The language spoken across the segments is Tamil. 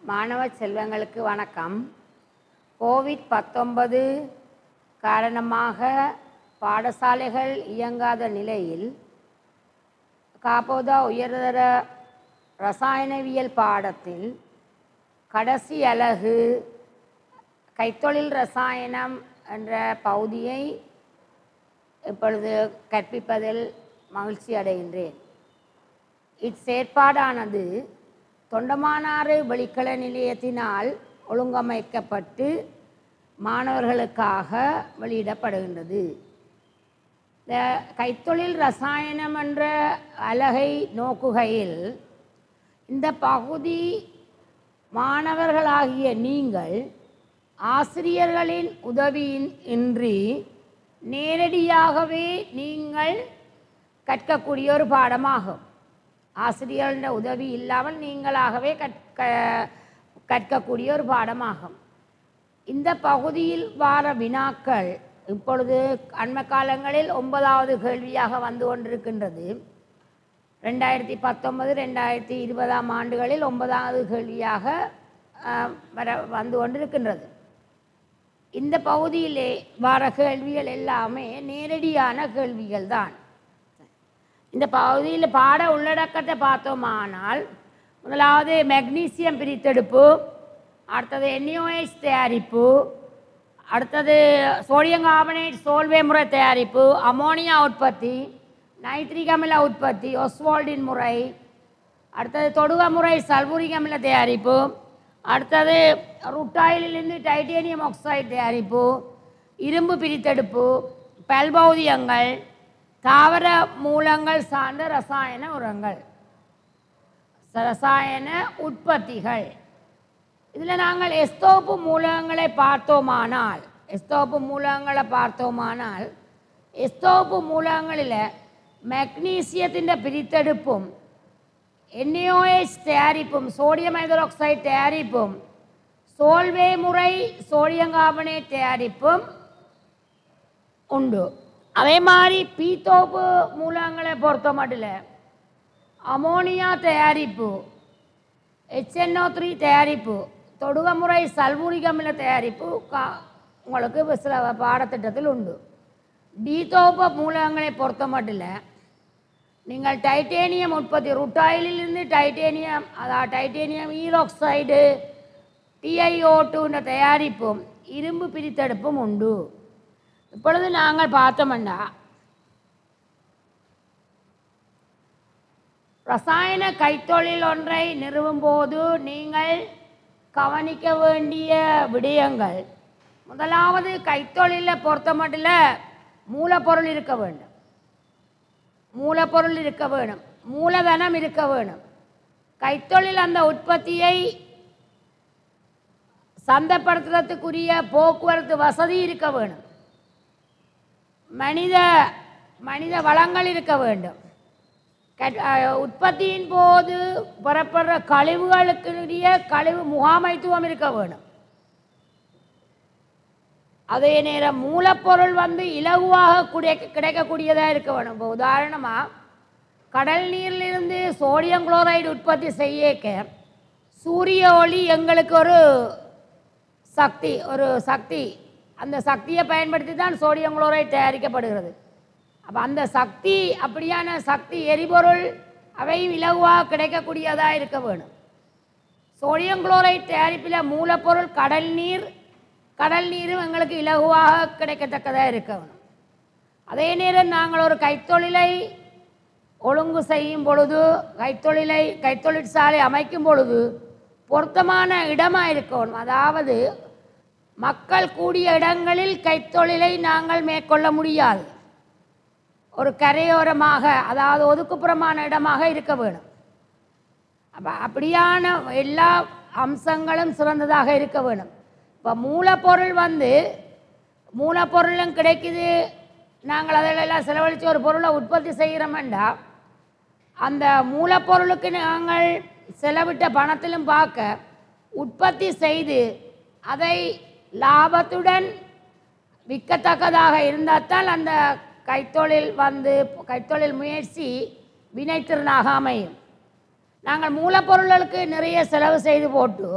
மாணவ செல்வங்களுக்கு வணக்கம். கோவிட்-19 காரணமாக பாடசாலைகள் இயங்காத நிலையில் காபோதா உயர்தர ரசாயனவியல் பாடத்தில் கடைசி அலகு கைத்தொழில் ரசாயனம் என்ற பகுதியை இப்பொழுது கற்பிப்பதில் மகிழ்ச்சி அடைகின்றேன். இச்செயற்பாடானது தொண்டமானாறு வெளிக்கல நிலையத்தினால் ஒழுங்கமைக்கப்பட்டு மாணவர்களுக்காக வெளியிடப்படுகின்றது. இந்த கைத்தொழில் ரசாயனம் என்ற அலகை நோக்குகையில் இந்த பகுதி மாணவர்களாகிய நீங்கள் ஆசிரியர்களின் உதவியின்றி நேரடியாகவே நீங்கள் கற்கக்கூடிய ஒரு பாடமாகும். ஆசிரியர்களின் உதவி இல்லாமல் நீங்களாகவே கற்கக்கூடிய ஒரு பாடமாகும். இந்த பகுதியில் வார வினாக்கள் இப்பொழுது அண்மை காலங்களில் 9வது கேள்வியாக வந்து கொண்டிருக்கின்றது. 2019-2020 ஆண்டுகளில் 9வது கேள்வியாக வந்து கொண்டிருக்கின்றது. இந்த பகுதியிலே வார கேள்விகள் எல்லாமே நேரடியான கேள்விகள் தான். இந்த பகுதியில் பாட உள்ளடக்கத்தை பார்த்தோமானால் முதலாவது மெக்னீசியம் பிரித்தெடுப்பு, அடுத்தது NaOH தயாரிப்பு, அடுத்தது சோடியம் கார்பனேட் சோல்வே முறை தயாரிப்பு, அமோனியா உற்பத்தி, நைட்ரிக் அமில உற்பத்தி ஒஸ்வால்டின் முறை, அடுத்தது தொடுக முறை சல்பூரிக் அமில தயாரிப்பு, அடுத்தது ருட்டாயிலிருந்து டைட்டேனியம் ஆக்சைடு தயாரிப்பு, இரும்பு பிரித்தெடுப்பு, பல்பௌதியங்கள், தாவர மூலங்கள் சார்ந்த ரசாயன உரங்கள், ரசாயன உற்பத்திகள். இதில் நாங்கள் எஸ்தோப்பு மூலகங்களை பார்த்தோமானால் எஸ்தோப்பு மூலகங்களில் மெக்னீசியத்தின் பிரித்தெடுப்பும் NaOH தயாரிப்பும் சோடியம் ஹைட்ராக்சைடு தயாரிப்பும் சோல்வே முறை சோடியம் கார்பனேட் தயாரிப்பும் உண்டு. அதே மாதிரி பீத்தோப்பு மூலகங்களை பொறுத்த மட்டும் அமோனியா தயாரிப்பு, HNO3 தயாரிப்பு, தொடுக முறை சல்பூரிக் அமில தயாரிப்பு உங்களுக்கு சில பாடத்திட்டத்தில் உண்டு. டீத்தோப்பு மூலகங்களை பொறுத்த மட்டும் நீங்கள் டைட்டேனியம் உற்பத்தி ருட்டாயிலிருந்து டைட்டேனியம், அதாவது டைட்டேனியம் ஈராக்சைடு TiO2 தயாரிப்பும் இரும்பு பிரித்தெடுப்பும் உண்டு. இப்பொழுது நாங்கள் பார்த்தோம்னா ரசாயன கைத்தொழில் ஒன்றை நிறுவும் போது நீங்கள் கவனிக்க வேண்டிய விடயங்கள், முதலாவது கைத்தொழிலை பொறுத்த மட்டும் மூலப்பொருள் இருக்க வேண்டும், மூலதனம் இருக்க வேணும். கைத்தொழில் அந்த உற்பத்தியை சந்தைப்படுத்துறதுக்குரிய போக்குவரத்து வசதி இருக்க வேணும், மனித வளங்கள் இருக்க வேண்டும், உற்பத்தியின் போது பெறப்படுற கழிவுகளுக்குரிய கழிவு முகாமைத்துவம் இருக்க வேணும். அதே நேரம் மூலப்பொருள் இலகுவாக கிடைக்கக்கூடியதாக இருக்க வேணும். இப்போ உதாரணமாக கடல் நீரிலிருந்து சோடியம் குளோரைடு உற்பத்தி செய்யக்க சூரிய ஒளி எங்களுக்கு ஒரு சக்தி, அந்த சக்தியை பயன்படுத்தி தான் சோடியம் குளோரைடு தயாரிக்கப்படுகிறது. அப்போ அந்த சக்தி, அப்படியான சக்தி எரிபொருள் அவையும் இலகுவாக கிடைக்கக்கூடியதாக இருக்க வேணும். சோடியம் குளோரைடு தயாரிப்பில் மூலப்பொருள் கடல் நீரும் எங்களுக்கு இலகுவாக கிடைக்கத்தக்கதாக இருக்க வேணும். அதே நேரம் நாங்கள் ஒரு கைத்தொழிலை ஒழுங்கு செய்யும் பொழுது, கைத்தொழிற்சாலை அமைக்கும் பொழுது பொருத்தமான இடமாக இருக்கணும். அதாவது மக்கள் கூடிய இடங்களில் கைத்தொழிலை நாங்கள் மேற்கொள்ள முடியாது. ஒரு கரையோரமாக, அதாவது ஒதுக்குப்புறமான இடமாக இருக்க வேணும். அப்படியான எல்லா அம்சங்களும் சிறந்ததாக இருக்க வேணும். இப்போ மூலப்பொருளும் கிடைக்குது, நாங்கள் அதிலெல்லாம் செலவழித்து ஒரு பொருளை உற்பத்தி செய்கிறோம்டா அந்த மூலப்பொருளுக்கு நாங்கள் செலவிட்ட பணத்திலும் பார்க்க உற்பத்தி செய்து அதை லாபத்துடன் விற்கத்தக்கதாக இருந்தால் தான் அந்த கைத்தொழில் முயற்சி வினைத்திறனாக அமையும். நாங்கள் மூலப்பொருளுக்கு நிறைய செலவு செய்து போட்டு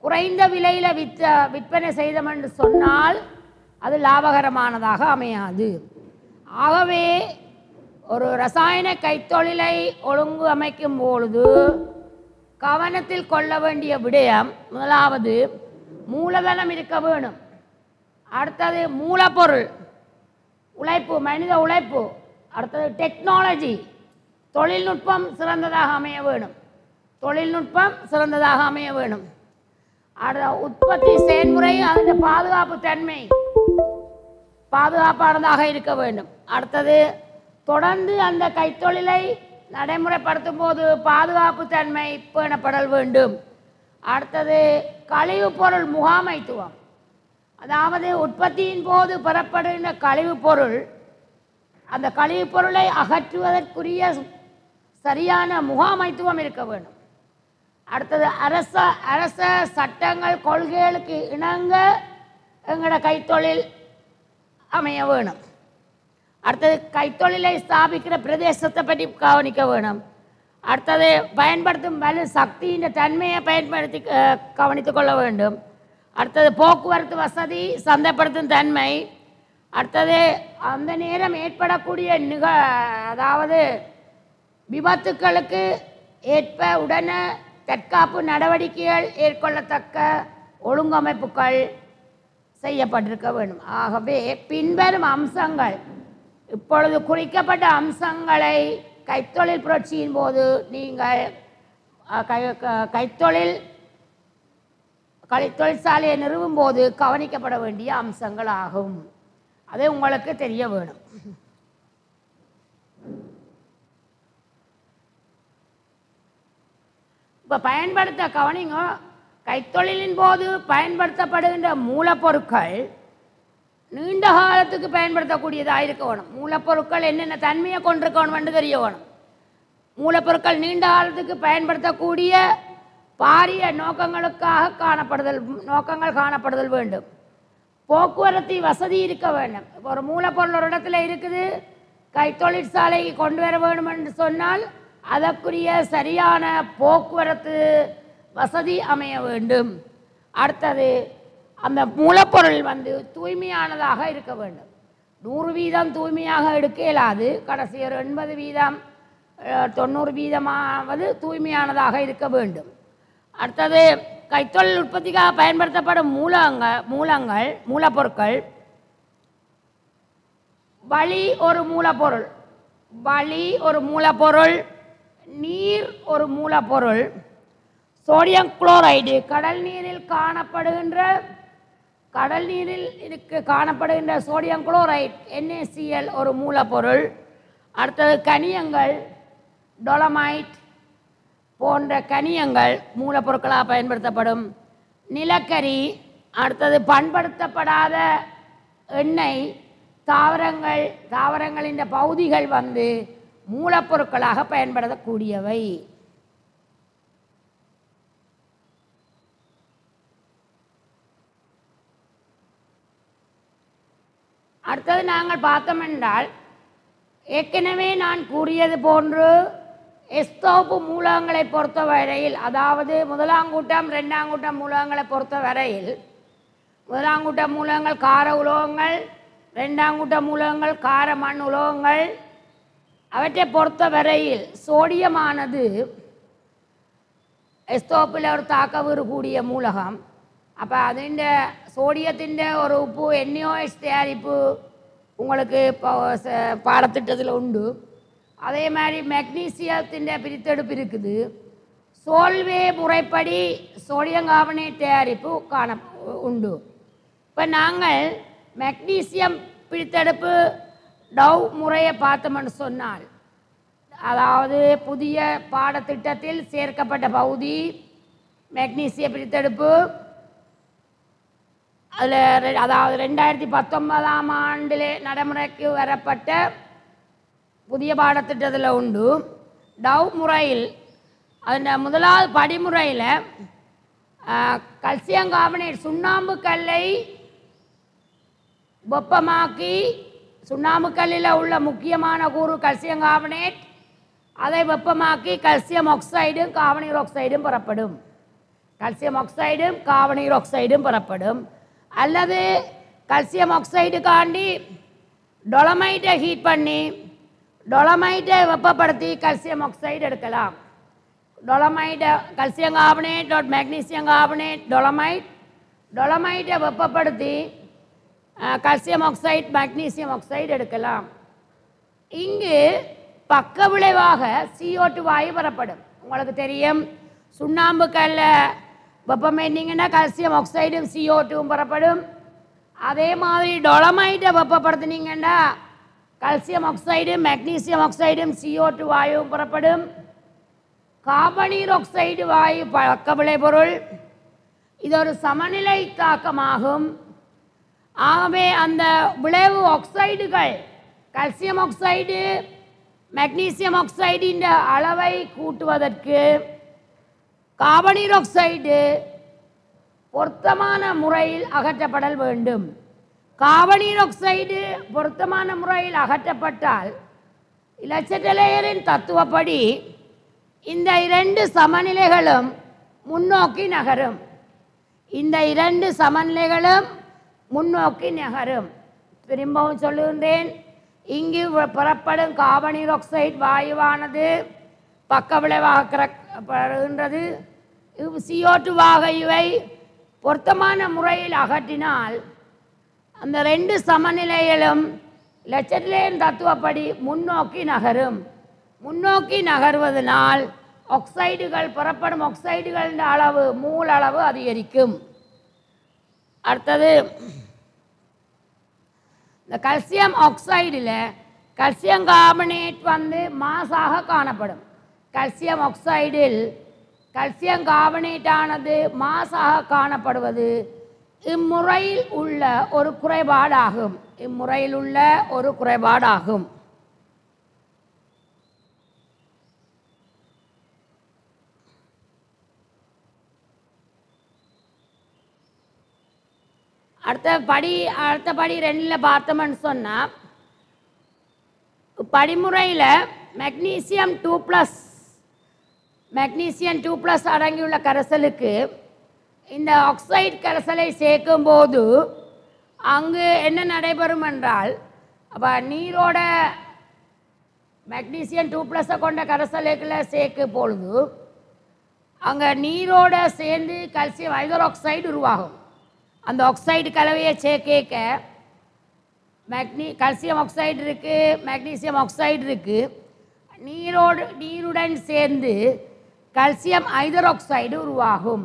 குறைந்த விலையில் விற்பனை செய்தோம் என்று சொன்னால் அது லாபகரமானதாக அமையாது. ஆகவே ஒரு ரசாயன கைத்தொழிலை ஒழுங்கு அமைக்கும் பொழுது கவனத்தில் கொள்ள வேண்டிய விடயம், முதலாவது மூலதனம் இருக்க வேணும். அடுத்தது மூலப்பொருள், உழைப்பு, மனித உழைப்பு. அடுத்தது டெக்னாலஜி, தொழில்நுட்பம் சிறந்ததாக அமைய வேணும். தொழில்நுட்பம் சிறந்ததாக அமைய வேணும். அடுத்த உற்பத்தி செயல்முறை, அதன் பாதுகாப்பு தன்மை பாதுகாப்பானதாக இருக்க வேண்டும். அடுத்தது தொடர்ந்து அந்த கைத்தொழிலை நடைமுறைப்படுத்தும் போது பாதுகாப்பு தன்மை பேணப்படல் வேண்டும். அடுத்தது கழிவுப் பொருள் முகாமைத்துவம், அதாவது உற்பத்தியின் போது பெறப்படுகின்ற கழிவுப் பொருள், அந்த கழிவுப் பொருளை அகற்றுவதற்குரிய சரியான முகாமைத்துவம் இருக்க வேண்டும். அடுத்தது அரச சட்டங்கள் கொள்கைகளுக்கு இணங்க எங்களோட கைத்தொழில் அமைய வேணும். அடுத்தது கைத்தொழிலை ஸ்தாபிக்கிற பிரதேசத்தை பற்றி கவனிக்க வேணும். அடுத்தது பயன்படுத்தும் வலு சக்தியின் தன்மையை பயன்படுத்தி கவனித்து கொள்ள வேண்டும். அடுத்தது போக்குவரத்து வசதி, சந்தைப்படுத்தும் தன்மை. அடுத்தது அந்த நேரம் ஏற்படக்கூடிய அதாவது விபத்துக்களுக்கு ஏற்ப உடனே தற்காப்பு நடவடிக்கைகள் ஏற்கொள்ளத்தக்க ஒழுங்கமைப்புகள் செய்யப்பட்டிருக்க வேண்டும். ஆகவே பின்வரும் அம்சங்கள், இப்பொழுது குறிக்கப்பட்ட அம்சங்களை கைத்தொழில் புரட்சியின் போது நீங்கள் தொழிற்சாலையை நிறுவும் போது கவனிக்கப்பட வேண்டிய அம்சங்கள் ஆகும். அது உங்களுக்கு தெரிய வேணும். இப்போ பயன்படுத்த கவனிங்க, கைத்தொழிலின் போது பயன்படுத்தப்படுகின்ற மூலப்பொருட்கள் நீண்ட காலத்துக்கு பயன்படுத்தக்கூடியதாக இருக்க வேணும். மூலப்பொருட்கள் என்னென்ன தன்மையை கொண்டிருக்கணும் என்று தெரிய வேணும். மூலப்பொருட்கள் நீண்ட காலத்துக்கு பயன்படுத்தக்கூடிய பாரிய நோக்கங்கள் காணப்படுதல் வேண்டும். போக்குவரத்து வசதி இருக்க வேண்டும். இப்போ ஒரு மூலப்பொருள் ஒரு இடத்துல இருக்குது, கைத்தொழிற்சாலைக்கு கொண்டு வர வேண்டும் என்று சொன்னால் அதற்குரிய சரியான போக்குவரத்து வசதி அமைய வேண்டும். அடுத்தது அந்த மூலப்பொருள் தூய்மையானதாக இருக்க வேண்டும். 100% தூய்மையாக எடுக்க இயலாது. கடைசி ஒரு 80%, 90% தூய்மையானதாக இருக்க வேண்டும். அடுத்தது கைத்தொழில் உற்பத்திக்காக பயன்படுத்தப்படும் மூலப்பொருட்கள், வளி ஒரு மூலப்பொருள், நீர் ஒரு மூலப்பொருள், சோடியம் குளோரைடு கடல் நீரில் காணப்படுகின்ற சோடியம் குளோரைடு NaCl ஒரு மூலப்பொருள். அடுத்தது கனியங்கள், டொலமைட் போன்ற கனியங்கள் மூலப்பொருட்களாக பயன்படுத்தப்படும். நிலக்கரி, அடுத்தது பண்படுத்தப்படாத எண்ணெய், தாவரங்களின் பகுதிகள் மூலப்பொருட்களாக பயன்படுத்தக்கூடியவை. அடுத்தது நாங்கள் பார்த்தோம் என்றால், ஏற்கனவே நான் கூறியது போன்று எஸ்தோப்பு மூலகங்களை பொறுத்த வரையில், அதாவது முதலாங்கூட்டம் இரண்டாங்கூட்டம் மூலகங்களை பொறுத்த வரையில், முதலாங்கூட்ட மூலகங்கள் கார உலோகங்கள், இரண்டாங்கூட்ட மூலகங்கள் கார மண் உலோகங்கள். அவற்றை பொறுத்த வரையில் சோடியமானது எஸ்தோப்பில் ஒரு தாக்கவீறு கூடிய மூலகம். அப்போ அதிண்ட சோடியத்தின் ஒரு உப்பு NaOH தயாரிப்பு உங்களுக்கு பாடத்திட்டத்தில் உண்டு. அதே மாதிரி மெக்னீசியத்தின் பிரித்தெடுப்பு இருக்குது. சோல்வே முறைப்படி சோடியம் கார்பனேட் தயாரிப்பு உண்டு. இப்போ நாங்கள் மெக்னீசியம் பிரித்தெடுப்பு டவ் முறையை பார்த்தோம்னு சொன்னால், அதாவது புதிய பாடத்திட்டத்தில் சேர்க்கப்பட்ட பகுதி மெக்னீசிய பிரித்தெடுப்பு. அதில் அதாவது 2019ஆம் ஆண்டிலே நடைமுறைக்கு வரப்பட்ட புதிய பாடத்திட்டத்தில் உண்டு. டவ் முறையில் அந்த முதலாவது படிமுறையில் கல்சியம் கார்பனேட் சுண்ணாம்பு கல்லை வெப்பமாக்கி, சுண்ணாம்பு கல்லில் உள்ள முக்கியமான கூறு கல்சியம் கார்பனேட், அதை வெப்பமாக்கி கல்சியம் ஆக்சைடும் கார்பனீர் ஆக்சைடும் பெறப்படும். கல்சியம் ஆக்சைடும் கார்பனீர் ஆக்சைடும் பெறப்படும். அல்லது கல்சியம் ஆக்சைடுக்காண்டி டொலமைட்டை ஹீட் பண்ணி டொலமைட்டை வெப்பப்படுத்தி கல்சியம் ஆக்சைடு எடுக்கலாம். டொலமைட்டை கல்சியம் கார்பனேட் மெக்னீசியம் கார்பனேட் டொலமைட்டை வெப்பப்படுத்தி கல்சியம் ஆக்சைடு மெக்னீசியம் ஆக்சைடு எடுக்கலாம். இங்கு பக்க விளைவாக CO2 வாயு பெறப்படும். உங்களுக்கு தெரியும், சுண்ணாம்பு கல்ல வெப்பமேட்டிங்கன்னா கல்சியம் ஆக்சைடும் CO2 பெறப்படும். அதே மாதிரி டொலமைட்டை வெப்பப்படுத்தினீங்கன்னா கல்சியம் ஆக்சைடும் மெக்னீசியம் ஆக்சைடும் CO2 வாயுவும் பெறப்படும். கார்பனீர் ஆக்சைடு வாயு பக்க விளைபொருள். இது ஒரு சமநிலை தாக்கமாகும். ஆகவே அந்த விளைவு ஆக்சைடுகள் கல்சியம் ஆக்சைடு மெக்னீசியம் ஆக்சைடின் அளவை கூட்டுவதற்கு கார்பனீர் ஆக்சைடு பொருத்தமான முறையில் அகற்றப்படல் வேண்டும். கார்பனீர் ஆக்சைடு பொருத்தமான முறையில் அகற்றப்பட்டால் இலட்சட்டலேயரின் தத்துவப்படி இந்த இரண்டு சமநிலைகளும் முன்னோக்கி நகரும். இந்த இரண்டு சமநிலைகளும் முன்னோக்கி நகரும். திரும்பவும் சொல்லுகின்றேன், இங்கு பெறப்படும் கார்பனீர் ஆக்சைடு வாயுவானது பக்க விளைவாக கிடக்கப்படுகின்றது. CO2 வாயுவை பொருத்தமான முறையில் அகற்றினால் அந்த ரெண்டு சமநிலையிலும் லட்சத்திலேயின் தத்துவப்படி முன்னோக்கி நகரும். முன்னோக்கி நகர்வதனால் ஆக்சைடுகள் பெறப்படும் ஆக்சைடுகளின் அளவு மூல அளவு அதிகரிக்கும். அடுத்தது, இந்த கல்சியம் ஆக்சைடில் கல்சியம் கார்பனேட் மாசாக காணப்படும். கல்சியம் ஆக்சைடில் கல்சியம் கார்பனேட்டானது மாசாக காணப்படுவது இம்முறையில் உள்ள ஒரு குறைபாடாகும். அடுத்த படி 2ல் பார்த்தோம்னு சொன்னால், படிமுறையில் மெக்னீசியம் 2+ அடங்கியுள்ள கரைசலுக்கு இந்த ஆக்சைடு கரைசலை சேர்க்கும் போது அங்கு என்ன நடைபெறும் என்றால், அப்போ நீரோட மெக்னீசியம் 2+ கொண்ட கரைசலுக்குள்ள சேர்க்கும் பொழுது அங்கே நீரோட சேர்ந்து கல்சியம் ஹைட்ராக்சைடு உருவாகும். அந்த ஆக்சைடு கலவையை சேர்க்க கல்சியம் ஆக்சைடு இருக்குது, மெக்னீசியம் ஆக்சைடு இருக்குது. நீருடன் சேர்ந்து கல்சியம் ஹைட்ராக்சைடு உருவாகும்.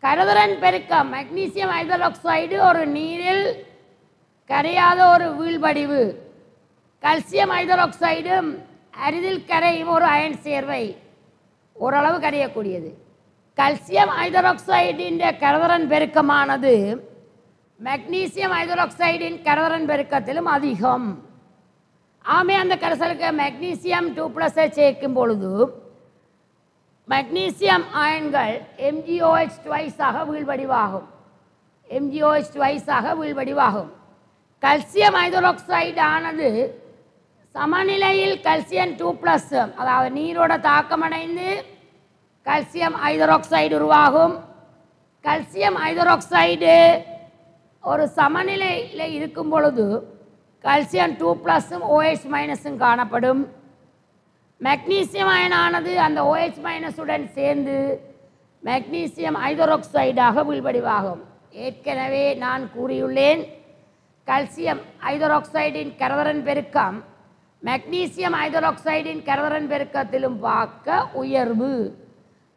கரைதிறன் பெருக்கம் மெக்னீசியம் ஹைட்ராக்சைடு ஒரு நீரில் கரையாத ஒரு வீழ்வடிவு. கல்சியம் ஹைட்ராக்சைடும் அரிதில் கரையும் ஒரு அயன் சேர்வை, ஓரளவு கரையக்கூடியது. கல்சியம் ஹைட்ராக்சைடின் கரைதிறன் பெருக்கமானது மெக்னீசியம் ஹைட்ராக்சைடின் கரைதிறன் பெருக்கத்திலும் அதிகம். ஆமே அந்த கரைசலுக்கு மெக்னீசியம் 2+ சேர்க்கும் பொழுது மெக்னீசியம் அயன்கள் MgOH ஆக வீழ்வடிவாகும். கல்சியம் ஹைட்ராக்சைடு ஆனது சமநிலையில் கல்சியம் 2+, அதாவது நீரோட தாக்கமடைந்து கல்சியம் ஹைட்ராக்சைடு உருவாகும். கல்சியம் ஹைட்ராக்சைடு ஒரு சமநிலையில் இருக்கும் பொழுது கல்சியம் 2+ம் OH- காணப்படும். மெக்னீசியம் அயனானது அந்த OH- உடன் சேர்ந்து மெக்னீசியம் ஹைட்ராக்சைடாக வீழ்வடிவாகும். ஏற்கனவே நான் கூறியுள்ளேன், கல்சியம் ஹைட்ராக்சைடின் கரைதிறன் பெருக்கம் மெக்னீசியம் ஹைட்ராக்சைடின் கரைதிறன் பெருக்கத்திலும் பார்க்க உயர்வு.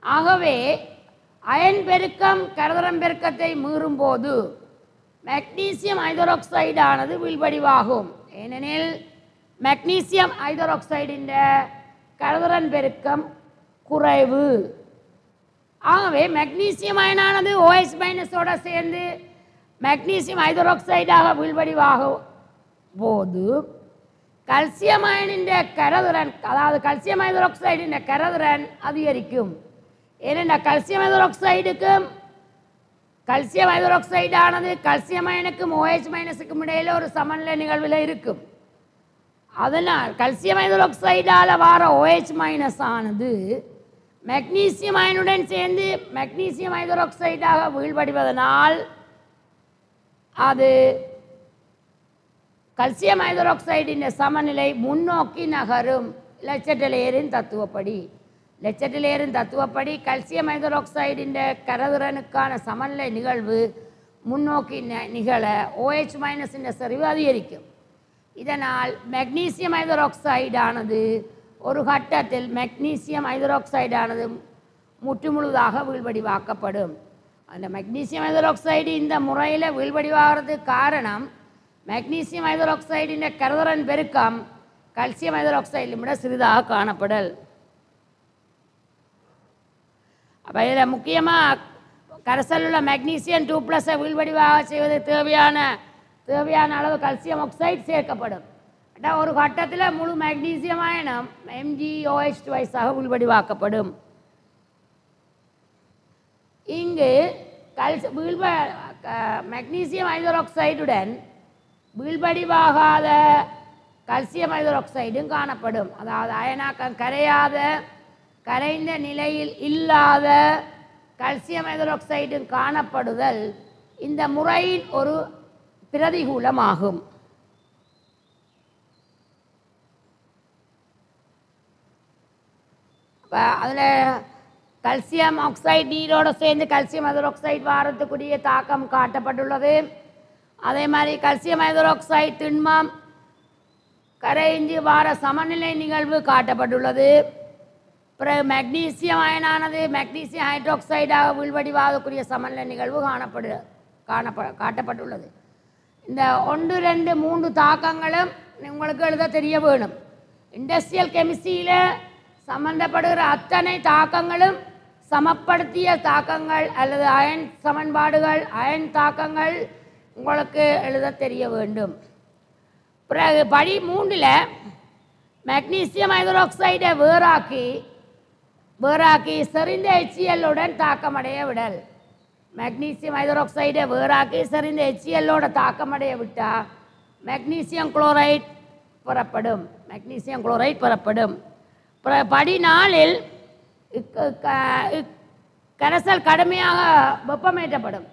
ஆகவே அயன் பெருக்கம் கரைதிறன் பெருக்கத்தை மீறும்போது மெக்னீசியம் ஹைட்ராக்சைடு ஆனது வீழ்வடிவாகும். ஏனெனில் மெக்னீசியம் ஹைட்ராக்சைடின் கரைதிறன் பெருக்கம் குறைவு. ஆகவே மெக்னீசியம் அயனானது OH- சேர்ந்து மெக்னீசியம் ஹைட்ராக்சைடாக வீழ்வடிவாகும் போது கல்சியம் அயனின் கரைதிறன், அதாவது கல்சியம் ஹைட்ராக்சைடின் கரைதிறன் அதிகரிக்கும். ஏனென்றால் கல்சியம் ஹைட்ராக்சைடானது கல்சியம் அயனுக்கும் OH- இடையில ஒரு சமநிலை நிகழ்வில் இருக்கும். அதனால் கல்சியம் ஹைட்ராக்சைடால் வர OH- ஆனது மெக்னீசியம் அயனுடன் சேர்ந்து மெக்னீசியம் ஹைட்ராக்சைடாக வீழ்வடிவதனால் அது கல்சியம் ஹைட்ராக்சைடின் சமநிலை முன்னோக்கி நகரும். லெச்சட்டலேயரின் தத்துவப்படி கல்சியம் ஹைட்ராக்சைடின் கரதிறனுக்கான சமநிலை நிகழ்வு முன்னோக்கி நிகழ OH- செறிவு அதிகரிக்கும். இதனால் மெக்னீசியம் ஹைட்ராக்சைடானது ஒரு கட்டத்தில் முற்றுமுழுதாக வீழ்வடிவாக்கப்படும். அந்த மெக்னீசியம் ஹைட்ராக்சைடு இந்த முறையில் வீழ்வடிவாகிறதுக்கு காரணம் மெக்னீசியம் ஹைட்ராக்சைடின் கரதிறன் பெருக்கம் கல்சியம் ஹைட்ராக்சைடை விட சிறிதாக காணப்படல். அப்போ இதில் முக்கியமாக கரைசல் உள்ள மெக்னீசியம் 2+ வீழ்வடிவாக செய்வதற்கு தேவையான அளவு கல்சியம் ஆக்சைடு சேர்க்கப்படும். ஒரு கட்டத்தில் முழு மெக்னீசியம் அயனம் MgOH2 வீழ்வடிவாக்கப்படும். இங்கு மெக்னீசியம் ஹைட்ராக்சைடுடன் வீழ்வடிவாகாத கல்சியம் ஹைட்ராக்சைடும் காணப்படும். அதாவது அயனாக்கம் கரைந்த நிலையில் இல்லாத கல்சியம் ஹைட்ராக்சைடும் காணப்படுதல் இந்த முறையின் ஒரு பிரதிகூலமாகும். அதில் கல்சியம் ஆக்சைடு நீரோடு சேர்ந்து கல்சியம் ஹைட்ராக்சைடு வாரத்துக்குரிய தாக்கம் காட்டப்பட்டுள்ளது. அதே மாதிரி கல்சியம் ஹைட்ராக்சைடு திண்மம் கரைஞ்சி வார சமநிலை நிகழ்வு காட்டப்பட்டுள்ளது. பிறகு மெக்னீசியம் அயனானது மெக்னீசியம் ஹைட்ராக்சைடாக வீழ்வடிவாகக்கூடிய சமநிலை நிகழ்வு காட்டப்பட்டுள்ளது. இந்த 1, 2, 3 தாக்கங்களும் உங்களுக்கு எழுத தெரிய வேணும். இண்டஸ்ட்ரியல் கெமிஸ்ட்ரியில் சம்பந்தப்படுகிற அத்தனை தாக்கங்களும் சமப்படுத்திய தாக்கங்கள் அல்லது அயன் சமன்பாடுகள், அயன் தாக்கங்கள் உங்களுக்கு எழுத தெரிய வேண்டும். பிறகு படி 3ல் மெக்னீசியம் ஹைட்ராக்சைடை வேறாக்கி செறிந்த HCl-உடன் தாக்கமடைய விடல். மெக்னீசியம் ஹைட்ராக்சைடை வேறாக்கி செறிந்த HCl-ஓட தாக்கமடைய விட்டால் மெக்னீசியம் குளோரைட் பெறப்படும். படி 4ல் கரைசல் கடுமையாக வெப்பமேற்றப்படும்.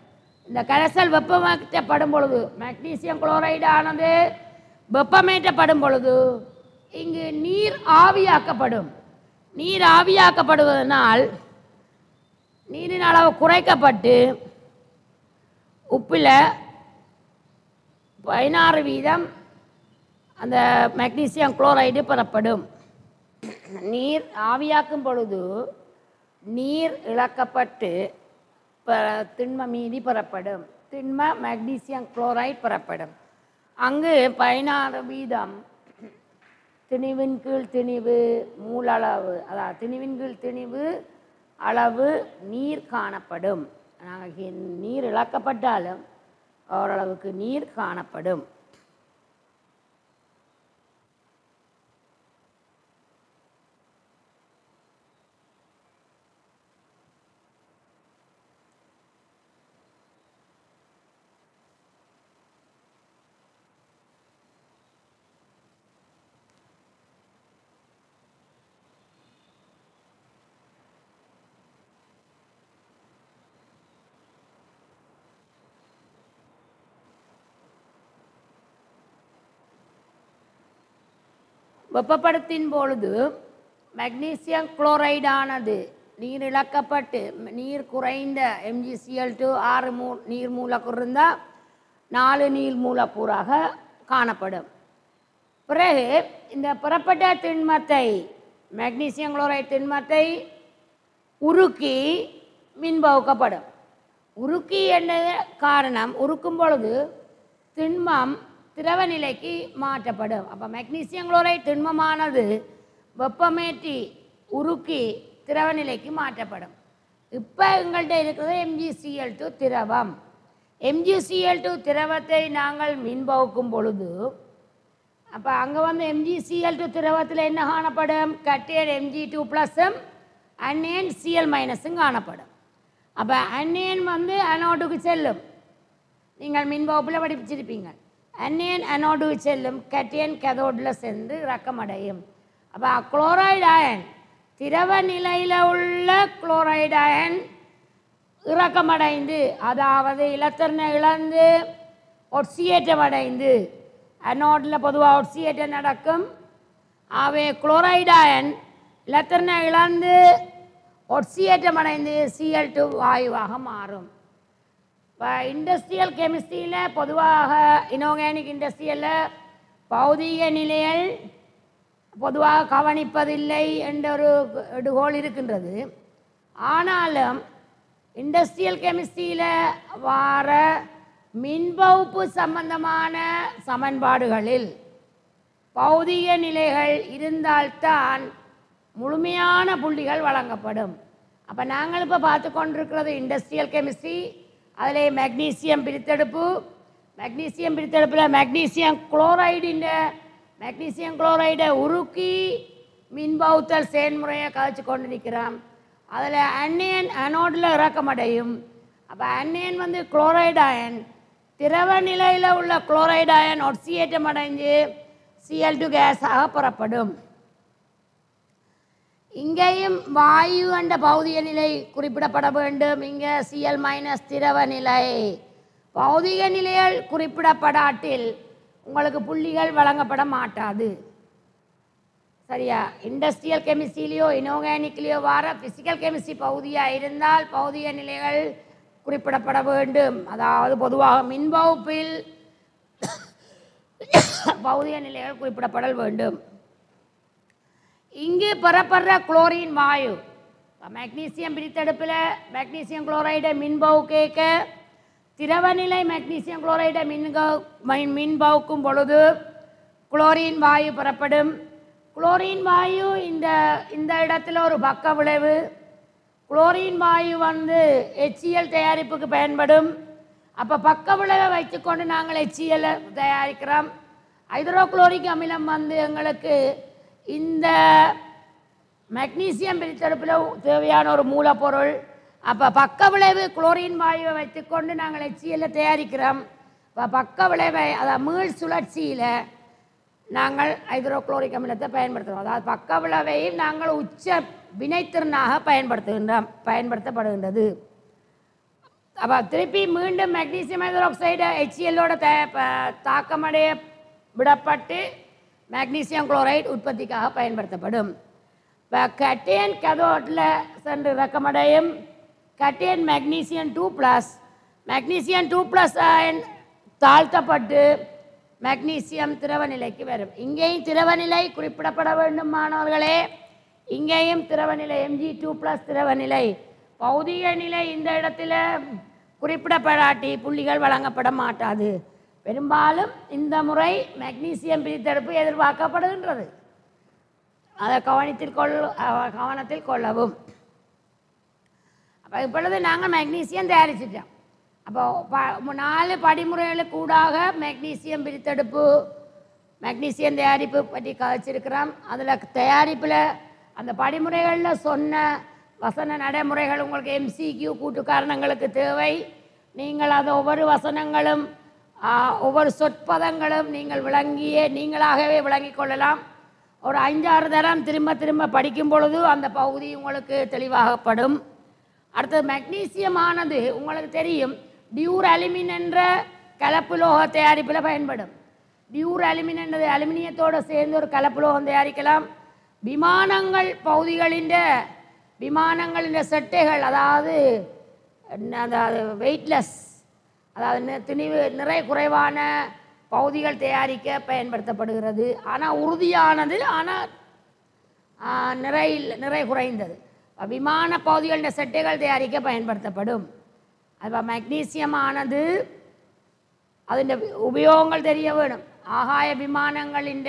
இந்த கரைசல் வெப்பமேற்றப்படும் பொழுது மெக்னீசியம் குளோரைடு ஆனது வெப்பமேற்றப்படும் பொழுது இங்கு நீர் ஆவியாக்கப்படும். நீர் ஆவியாக்கப்படுவதனால் நீரின் அளவு குறைக்கப்பட்டு உப்பில் 16% அந்த மெக்னீசியம் குளோரைடு பெறப்படும். நீர் ஆவியாக்கும் பொழுது நீர் இழக்கப்பட்டு திண்ம மீதி பெறப்படும். திண்ம மெக்னீசியம் குளோரைடு பெறப்படும். அங்கு 16% திணிவின் கீழ் திணிவு மூலளவு, அதாவது திணிவின் கீழ் திணிவு அளவு நீர் காணப்படும். நீர் இழக்கப்பட்டாலும் ஓரளவுக்கு நீர் காணப்படும். வெப்பப்படுத்தின் பொழுது மெக்னீசியம் குளோரைடானது நீர் இழக்கப்பட்டு நீர் குறைந்த MgCl2 6 நீர் மூலக்கூறு இருந்தால் 4 நீர் மூலக்கூறாக காணப்படும். பிறகு இந்த பெறப்பட்ட திண்மத்தை மெக்னீசியம் குளோரைடு திண்மத்தை உருக்கி மின்பகுக்கப்படும். உருக்கி என்ன காரணம்? உருக்கும் பொழுது திண்மம் திரவ நிலைக்கு மாற்றப்படும். அப்போ மெக்னீசியம் குளோரைடு திண்மமானது வெப்பமேற்றி உருக்கி திரவ நிலைக்கு மாற்றப்படும். இப்போ எங்கள்கிட்ட இருக்கிறது MgCl2 திரவம். MgCl2 திரவத்தை நாங்கள் மின்பகுக்கும் பொழுது அப்போ அங்கே வந்து MgCl2 திரவத்தில் என்ன காணப்படும்? கட்டியர் Mg2+, அன்னேன் Cl- காணப்படும். அப்போ அன்னேன் வந்து அனோடுக்கு செல்லும். நீங்கள் மின்பகுப்பில் படிப்பிச்சிருப்பீங்க. அன்னேன் அனோடுக்கு செல்லும், கட்டியன் கதோடில் சென்று ரக்கமடையும். அப்போ குளோரைடு அயன் திரவ நிலையில் உள்ள குளோரைடு அயன் இறக்கமடைந்து, அதாவது இலத்திரனை இழந்து ஒட்சியேற்றம் அடைந்து, அனோடில் பொதுவாக ஒட்சியேற்றம் நடக்கும். ஆகவே குளோரைடு அயன் இலத்திரனை இழந்து ஒட்சியேற்றம் அடைந்து Cl2 வாயுவாக மாறும். இப்போ இண்டஸ்ட்ரியல் கெமிஸ்ட்ரியில் பொதுவாக இனோர்கானிக் இண்டஸ்ட்ரியில் பௌதீக நிலைகள் பொதுவாக கவனிப்பதில்லை என்ற ஒரு எடுகோள் இருக்கின்றது. ஆனாலும் இண்டஸ்ட்ரியல் கெமிஸ்ட்ரியில் வார மின்பகுப்பு சம்பந்தமான சமன்பாடுகளில் பௌதீக நிலைகள் இருந்தால்தான் முழுமையான புள்ளிகள் வழங்கப்படும். அப்போ நாங்கள் இப்போ பார்த்து கொண்டிருக்கிறது இண்டஸ்ட்ரியல் கெமிஸ்ட்ரி. அதில் மெக்னீசியம் பிரித்தெடுப்பில் மெக்னீசியம் குளோரைடை உருக்கி மின்பகுத்தல் செயல்முறையை கழிச்சு கொண்டு நிற்கிறோம். அதில் அன்னியன் அனோடில் இறக்கமடையும். அப்போ அன்னியன் வந்து குளோரைடு அயன், திரவ நிலையில் உள்ள குளோரைடு அயன் ஒட்சியேற்றம் அடைஞ்சு Cl2 கேஸாக புறப்படும். இங்கேயும் வாயு என்ற பௌதிக நிலை குறிப்பிடப்பட வேண்டும். இங்கே Cl- திரவ நிலை. பௌதிக நிலைகள் குறிப்பிடப்படாட்டில் உங்களுக்கு புள்ளிகள் வழங்கப்பட மாட்டாது. சரியா? இண்டஸ்ட்ரியல் கெமிஸ்ட்ரியிலையோ இனோர்கானிக்லேயோ வர ஃபிசிக்கல் கெமிஸ்ட்ரி பகுதியாக இருந்தால் பௌதிக நிலைகள் குறிப்பிடப்பட வேண்டும். அதாவது பொதுவாக மின்பகுப்பில் பௌதிக நிலைகள் குறிப்பிடப்படல் வேண்டும். இங்கு பெறப்படுற குளோரின் வாயு மெக்னீசியம் பிரித்தெடுப்பில் மெக்னீசியம் குளோரைடை மின்பகு கேட்க திரவநிலை மெக்னீசியம் குளோரைடை மின்பகுக்கும் பொழுது குளோரின் வாயு பெறப்படும். குளோரின் வாயு இந்த இடத்துல ஒரு பக்க விளைவு. குளோரின் வாயு வந்து HCl தயாரிப்புக்கு பயன்படும். அப்போ பக்க விளைவை வைத்துக்கொண்டு நாங்கள் HCl தயாரிக்கிறோம். ஹைட்ரோகுளோரிக் அமிலம் வந்து எங்களுக்கு இந்த மெக்னீசியம் பிரித்தெடுப்பில் தேவையான ஒரு மூலப்பொருள். அப்போ பக்க விளைவு குளோரின் வாயுவை வைத்துக்கொண்டு நாங்கள் HCl தயாரிக்கிறோம். இப்போ பக்க விளைவை அதாவது மீள் சுழற்சியில் நாங்கள் ஹைட்ரோகுளோரிக் அமிலத்தை பயன்படுத்துகிறோம். அதாவது பக்க விளைவையும் நாங்கள் உச்ச வினைத்திறனாக பயன்படுத்தப்படுகின்றது. அப்போ திருப்பி மீண்டும் மெக்னீசியம் ஹைட்ரோக்சைடு HClோட தாக்கமடைய விடப்பட்டு மெக்னீசியம் குளோரைடு உற்பத்திக்காக பயன்படுத்தப்படும். இப்போ கட்டியன் கதோட்டில் சென்று இறக்கமடையும். கட்டியன் மெக்னீசியம் 2+, மெக்னீசியம் 2+ தாழ்த்தப்பட்டு மெக்னீசியம் திரவ நிலைக்கு வரும். இங்கேயும் திரவ நிலை குறிப்பிடப்பட வேண்டும் மாணவர்களே. இங்கேயும் திரவ நிலை Mg2+ திரவ நிலை. பௌதிக நிலை இந்த இடத்துல குறிப்பிடப்படாட்டி புள்ளிகள் வழங்கப்பட மாட்டாது. பெரும்பாலும் இந்த முறை மெக்னீசியம் பிரித்தெடுப்பு எதிர்பார்க்கப்படுகின்றது. அதை கவனத்தில் கொள்ளவும். அப்போ இப்பொழுது நாங்கள் மெக்னீசியம் தயாரிச்சிட்டோம். அப்போ 4 படிமுறைகளுக்கு ஊடாக மெக்னீசியம் பிரித்தெடுப்பு மெக்னீசியம் தயாரிப்பு பற்றி கதைச்சிருக்கிறோம். அதில் தயாரிப்பில் அந்த படிமுறைகளில் சொன்ன வசன நடைமுறைகள் உங்களுக்கு MCQ கூட்டு காரணங்களுக்கு தேவை. நீங்கள் அது ஒவ்வொரு வசனங்களும் ஒவ்வொரு சொற்பதங்களும் நீங்கள் நீங்களாகவே விளங்கிக் கொள்ளலாம். ஒரு 5-6 தரம் திரும்ப படிக்கும் பொழுது அந்த பகுதி உங்களுக்கு தெளிவாகப்படும். அடுத்தது மெக்னீசியமானது உங்களுக்கு தெரியும் டியூர் அலுமின் என்ற கலப்புலோக தயாரிப்பில் பயன்படும். டியூர் அலுமின் என்றது அலுமினியத்தோடு சேர்ந்து ஒரு கலப்புலோகம் தயாரிக்கலாம். விமானங்களின் செட்டைகள் அதாவது வெயிட்லெஸ் அதாவது நிறை குறைவான பகுதிகள் தயாரிக்க பயன்படுத்தப்படுகிறது. ஆனால் உறுதியானது, ஆனால் நிறை குறைந்தது. விமான பகுதிகளின் செட்டைகள் தயாரிக்க பயன்படுத்தப்படும். அப்போ மெக்னீசியமானது அதின் உபயோகங்கள் தெரிய வேணும். ஆகாய விமானங்களின்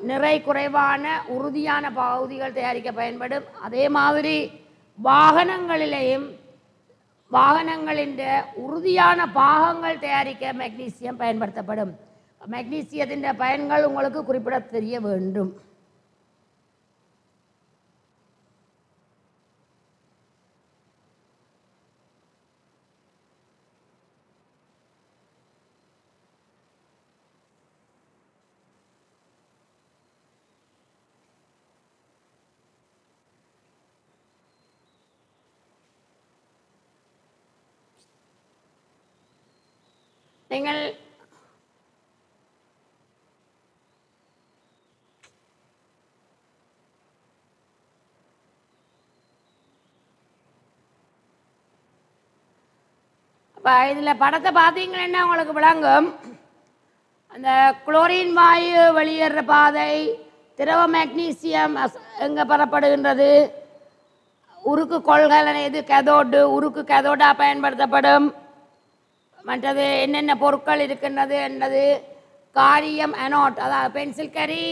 நிறை குறைவான உறுதியான பகுதிகள் தயாரிக்க பயன்படும். அதே மாதிரி வாகனங்களின் உறுதியான பாகங்கள் தயாரிக்க மெக்னீசியம் பயன்படுத்தப்படும். மெக்னீசியத்தின் பயன்கள் உங்களுக்கு குறிப்பிட தெரிய வேண்டும். நீங்கள் இப்போ இதில் படத்தை பார்த்தீங்கன்னா உங்களுக்கு விளங்கும். அந்த குளோரின் வாயு வெளியேற பாதை, திரவ மெக்னீசியம் எங்கே பெறப்படுகின்றது, உருக்கு கொள்கலன் எது கெதோடு, உருக்கு கெதோடாக பயன்படுத்தப்படும், மற்றது என்னென்ன பொருட்கள் இருக்கின்றது என்றது, காரியம் அனோட், அதாவது பென்சில் கரி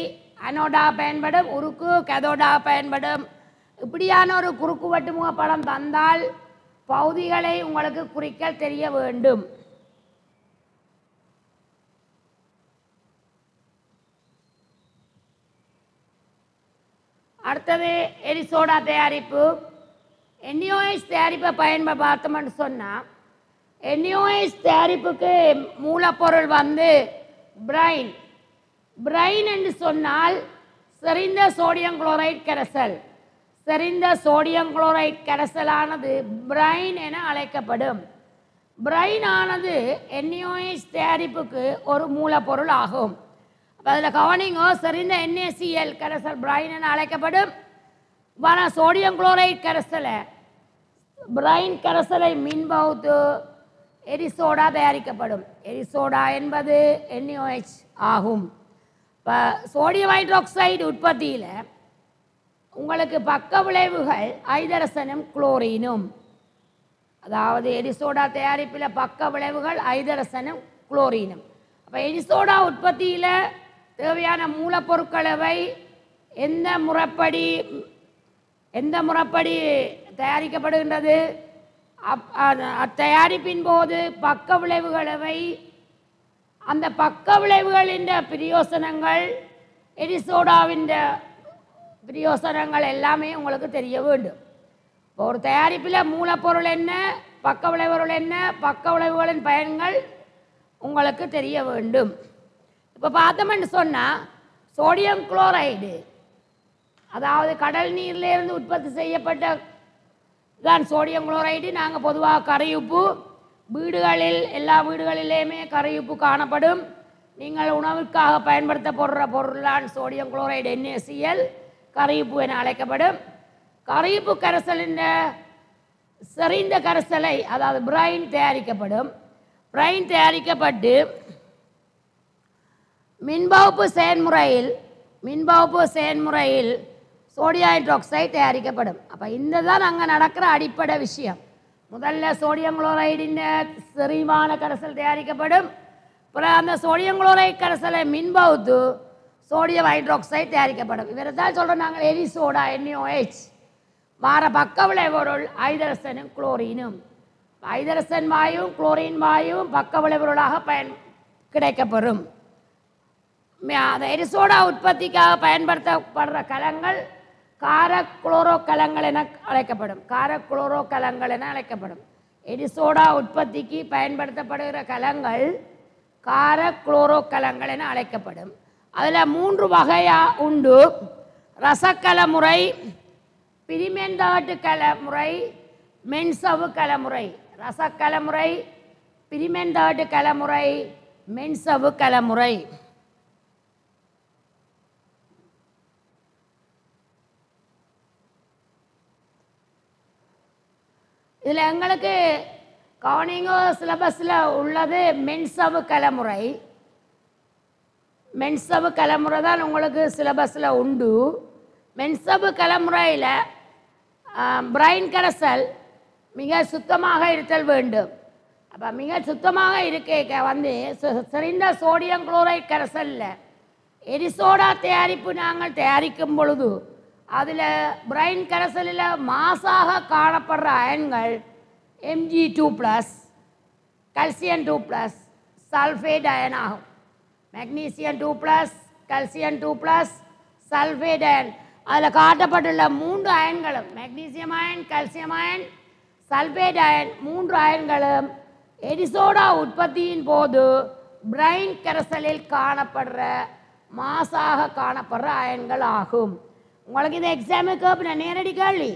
அனோடாக பயன்படும், உருக்கு கெதோடாக பயன்படும். இப்படியான ஒரு குறுக்கு வெட்டுமுக படம் தந்தால் பகுதிகளை உங்களுக்கு குறிக்க தெரிய வேண்டும். அடுத்தது எரிசோடா தயாரிப்பு. NaOH தயாரிப்பை பார்த்தோம்னு சொன்னால், NaOH தயாரிப்புக்கு மூலப்பொருள் பிரைன். பிரைன் என்று சொன்னால் செறிந்த சோடியம் குளோரைட் கரைசல். செறிந்த சோடியம் குளோரைட் கரைசலானது பிரைன் என அழைக்கப்படும். பிரைன் ஆனது NaOH தயாரிப்புக்கு ஒரு மூலப்பொருள் ஆகும். அதில் கவனிங்கோ, செறிந்த NaCl கரைசல் பிரைன் என அழைக்கப்படும். சோடியம் குளோரைட் கரைசலை பிரைன் கரைசலை மின்பகுத்து எரிசோடா தயாரிக்கப்படும். எரிசோடா என்பது NaOH ஆகும். இப்போ சோடியம் ஹைட்ராக்சைடு உற்பத்தியில் உங்களுக்கு பக்க விளைவுகள் ஐதரசனும் குளோரினும். அதாவது எரிசோடா தயாரிப்பில் பக்க விளைவுகள் ஐதரசனும் குளோரினும். அப்போ எரிசோடா உற்பத்தியில் தேவையான மூலப்பொருட்களவை எந்த முறைப்படி தயாரிக்கப்படுகின்றது, தயாரிப்பின் போது பக்க விளைவுகளவை, அந்த பக்க விளைவுகளின் பிரயோசனங்கள், எரிசோடாவின் பிரயோசனங்கள் எல்லாமே உங்களுக்கு தெரிய வேண்டும். இப்போ ஒரு தயாரிப்பில் மூலப்பொருள் என்ன, பக்க விளைவுகள் என்ன, பக்க விளைவுகளின் பயன்கள் உங்களுக்கு தெரிய வேண்டும். இப்போ பார்த்தோம்னு சொன்னால் சோடியம் குளோரைடு, அதாவது கடல் நீரிலிருந்து உற்பத்தி செய்யப்பட்ட தான் சோடியம் குளோரைடு. நாங்கள் பொதுவாக கரையுப்பு, வீடுகளில் எல்லா வீடுகளிலேயுமே கரையுப்பு காணப்படும். நீங்கள் உணவுக்காக பயன்படுத்தப்படுற பொருளான் சோடியம் குளோரைடு NaCl கரையுப்பு என அழைக்கப்படும். கரையுப்பு கரைசலின் செறிந்த கரைசலை, அதாவது பிரைன் தயாரிக்கப்படும். பிரைன் தயாரிக்கப்பட்டு மின்பகுப்பு செயன்முறையில் சோடியம் ஹைட்ராக்சைடு தயாரிக்கப்படும். அப்போ இந்த தான் அங்கே நடக்கிற அடிப்படை விஷயம். முதல்ல சோடியம் குளோரைடின் செறிவான கரைசல் தயாரிக்கப்படும். அப்புறம் அந்த சோடியம் குளோரைடு கரைசலை மின்பகுத்து சோடியம் ஹைட்ராக்சைடு தயாரிக்கப்படும். இவரை தான் சொல்கிறோம் நாங்கள் எரிசோடா NaOH. வார பக்க விளைபொருள் ஐதரசனும் குளோரினும். ஐதரசன் வாயுவும் குளோரின் வாயுவும் பக்க விளைபொருளாக கிடைக்கப்பெறும். அந்த எரிசோடா உற்பத்திக்காக பயன்படுத்தப்படுற கலங்கள் கார குளோரோ கலங்கள் என அழைக்கப்படும். எரிசோடா உற்பத்திக்கு பயன்படுத்தப்படுகிற கலங்கள் கார குளோரோ கலங்கள் என அழைக்கப்படும். அதில் 3 வகையாக உண்டு. ரசக்கல முறை, பிரிமெண்டாட்டு கலமுறை, மென்சவு கலமுறை. ரசக்கலமுறை, பிரிமெண்டாட்டு கலமுறை, மென்சவு கலமுறை. இதில் எங்களுக்கு கவனிங்கோ சிலபஸில் உள்ளது மென்சவு கலமுறை. மென்சவு கலமுறை தான் உங்களுக்கு சிலபஸில் உண்டு. மென்சவு கலமுறையில் பிரைன் கரைசல் மிக சுத்தமாக இருத்தல் வேண்டும். அப்போ மிக சுத்தமாக இருக்க செறிந்த சோடியம் குளோரைட் கரைசலில் எரிசோடா தயாரிப்பு நாங்கள் தயாரிக்கும் பொழுது அதில் பிரைன் கரைசலில் மாசாக காணப்படுற அயன்கள் Mg2+, கல்சியம் 2+, சல்ஃபேட் அயன் ஆகும். Magnesium 2+, calcium 2+, sulphate ion. அதில் காட்டப்பட்டுள்ள 3 அயன்களும், magnesium ion, calcium ion, sulphate ion, 3 அயன்களும் எரிசோடா உற்பத்தியின் போது பிரைன் கரைசலில் காணப்படுற மாசாக காணப்படுற அயன்கள் ஆகும். உங்களுக்கு இந்த எக்ஸாமுக்கு நேரடி கேள்வி.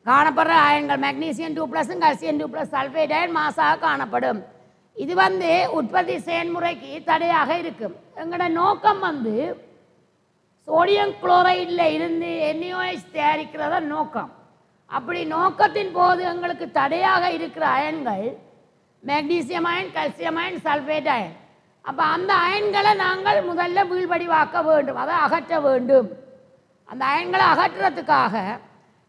காணப்படுற அயன்கள் மெக்னீசியம் 2+, கல்சியம் 2+, சல்ஃபேட் அயன் மாசாக காணப்படும். இது உற்பத்தி செயல்முறைக்கு தடையாக இருக்கும். எங்களோட நோக்கம் சோடியம் குளோரைடில் இருந்து NaOH தயாரிக்கிறத நோக்கம். அப்படி நோக்கத்தின் போது எங்களுக்கு தடையாக இருக்கிற அயன்கள் magnesium ion, calcium ion, sulphate ion. அப்போ அந்த அயன்களை நாங்கள் முதல்ல வீழ்வடிவாக்க வேண்டும், அதை அகற்ற வேண்டும். அந்த அயன்களை அகற்றுறதுக்காக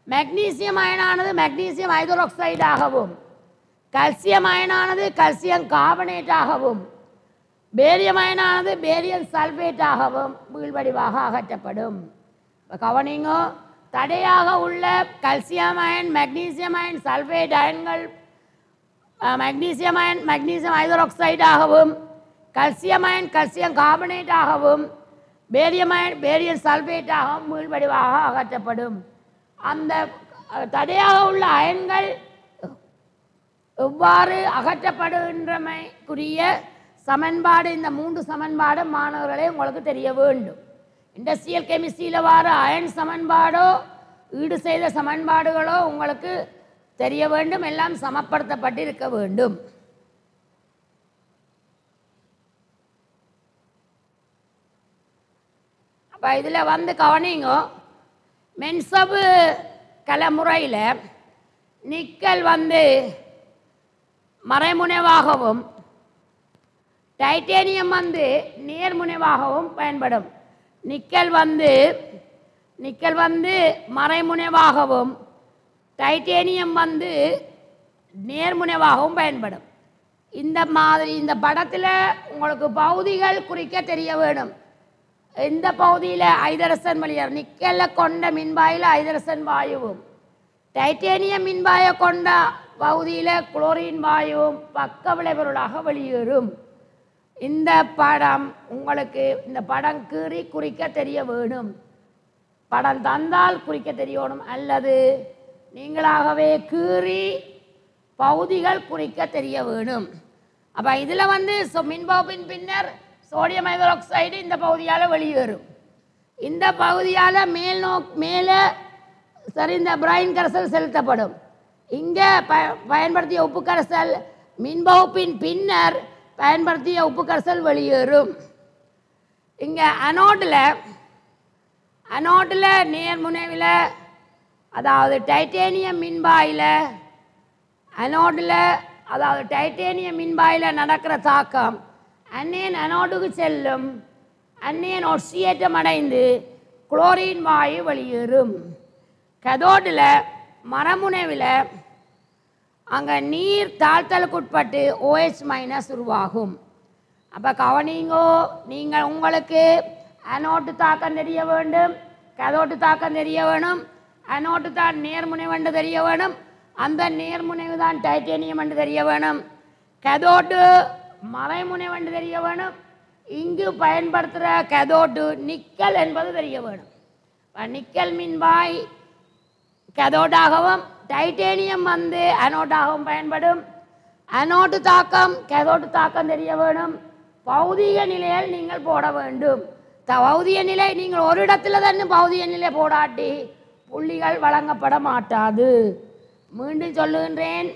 மெக்னீசியம் அயனானது மெக்னீசியம் ஹைட்ரோக்சைடாகவும், கல்சியம் அயனானது கல்சியம் கார்பனேட்டாகவும், பேரியம் அயனானது பேரியம் சல்ஃபேட்டாகவும் வீழ்வடிவாக அகற்றப்படும். இப்போ கவனிங்கோ, தடையாக உள்ள calcium ion, magnesium ion, sulphate அயன்கள் மெக்னீசியம் அயன் மெக்னீசியம் ஹைட்ரோக்சைடாகவும், கல்சியம் அயன் கல்சியம் கார்பனேட்டாகவும், பேரியம் அயன் பேரியம் சல்ஃபேட்டாகவும் வீழ்வடிவாக அகற்றப்படும். அந்த தடையாக உள்ள அயன்கள் எவ்வாறு அகற்றப்படுகின்றமைக்குரிய சமன்பாடு, இந்த 3 சமன்பாடு மாணவர்களே உங்களுக்கு தெரிய வேண்டும். இண்டஸ்ட்ரியல் கெமிஸ்ட்ரியில் வர அயன் சமன்பாடோ ஈடு செய்த சமன்பாடுகளோ உங்களுக்கு தெரிய வேண்டும், எல்லாம் சமப்படுத்தப்பட்டிருக்க வேண்டும். அப்போ இதில் கவனிங்க, மென்சபு கலமுறையில் நிக்கல் மறைமுனைவாகவும் டைட்டேனியம் நேர்முனைவாகவும் பயன்படும். நிக்கல் மறைமுனைவாகவும் டைட்டேனியம் நேர்முனைவாகவும் பயன்படும். இந்த மாதிரி இந்த படத்தில் உங்களுக்கு பகுதிகள் குறிக்க தெரிய வேணும். இந்த பகுதியில் ஐதரசன் வழியார் நிக்கலில் கொண்ட மின்பாயில் ஐதரசன் வாயுவும், டைட்டேனியம் மின்பாயை கொண்ட பகுதியில் குளோரின் வாயுவும் பக்க விளைபொருளாக வெளியேறும். இந்த படம் உங்களுக்கு இந்த படம் கீறி குறிக்க தெரிய வேணும். படம் தந்தால் குறிக்க தெரியணும், அல்லது நீங்களாகவே கீறி பகுதிகள் குறிக்க தெரிய வேணும். அப்போ இதில் மின்பகுப்பின் பின்னர் சோடியம் ஹைட்ரோக்சைடு இந்த பகுதியால் வெளியேறும். இந்த பகுதியால் மேலே இந்த பிரைன் கரைசல் செலுத்தப்படும். இங்கே பயன்படுத்திய உப்பு கரைசல் மின்பகுப்பின் பின்னர் பயன்படுத்திய உப்பு கரைசல் வெளியேறும். இங்கே அனோட்டில் நேர்முனைவில், அதாவது டைட்டேனியம் மின்பாயில் அனோட்டில், அதாவது டைட்டேனியம் மின்பாயில் நடக்கிற தாக்கம் அந்நியன் அனோட்டுக்கு செல்லும். அந்நியன் ஒட்சியேற்றம் அடைந்து குளோரின் வாயு வெளியேறும். கதோடில் மரமுனைவில் அங்கே நீர் தாழ்த்தலுக்குட்பட்டு OH- உருவாகும். அப்போ கவனிங்கோ, நீங்கள் உங்களுக்கு அனோட்டு தாக்கம் தெரிய வேண்டும், கதோட்டு தாக்கம் தெரிய வேணும். அனோட்டு தான் நேர்முனைவு என்று தெரிய வேணும், அந்த நேர்முனைவு தான் டைட்டேனியம் என்று தெரிய வேணும். கதோட்டு மறைமுனைவு என்று தெரிய வேணும். இங்கு பயன்படுத்துகிற கதோட்டு நிக்கல் என்பது தெரிய வேணும். நிக்கல் மின்பாய் கதோட்டாகவும் டைட்டேனியம் அனோட்டாகவும் பயன்படும். அனோட்டு தாக்கம் கதோட்டு தாக்கம் தெரிய வேணும். பௌதிக நிலையில் நீங்கள் போட வேண்டும். பௌதிக நிலை நீங்கள் ஒரு இடத்துல தான் பௌதிக நிலை போடாட்டி புள்ளிகள் வழங்கப்பட மாட்டாது. மீண்டும் சொல்லுகின்றேன்,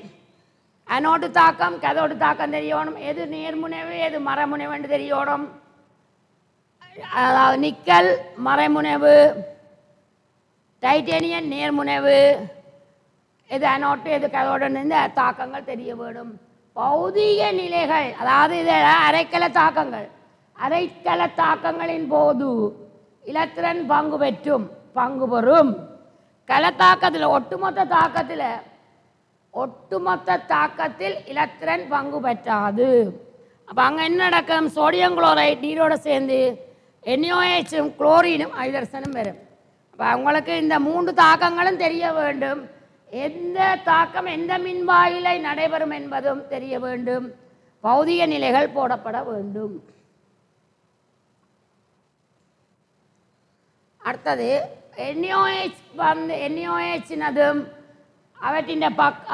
அனோட்டு தாக்கம் கதோட்டு தாக்கம் தெரியணும். எது நேர்முனைவு எது மறைமுனைவு என்று தெரியணும். அதாவது நிக்கல் மறைமுனைவு, டைட்டேனியம் நேர்முனைவு, எது அனோட்டு எது கதோடு இந்த தாக்கங்கள் தெரிய வேணும். பௌதிக நிலைகள், அதாவது இது அரைக்கல தாக்கங்கள். அரைக்கல தாக்கங்களின் போது இலத்திரன் பங்கு பெறும். கலத்தாக்கத்தில் ஒட்டுமொத்த தாக்கத்தில் இலத்திரன் பங்கு பெற்றாது. அப்போ அங்கே என்ன நடக்கும்? சோடியம் குளோரைடு நீரோடு சேர்ந்து NaOHம் குளோரினும் ஹைட்ரசனும் வரும். அப்போ உங்களுக்கு இந்த 3 தாக்கங்களும் தெரிய வேண்டும். எந்த தாக்கம் எந்த மின்வாயிலை நடைபெறும் என்பதும் தெரிய வேண்டும். பௌதிக நிலைகள் போடப்பட வேண்டும். அடுத்தது NaOHனதும் அவற்றின்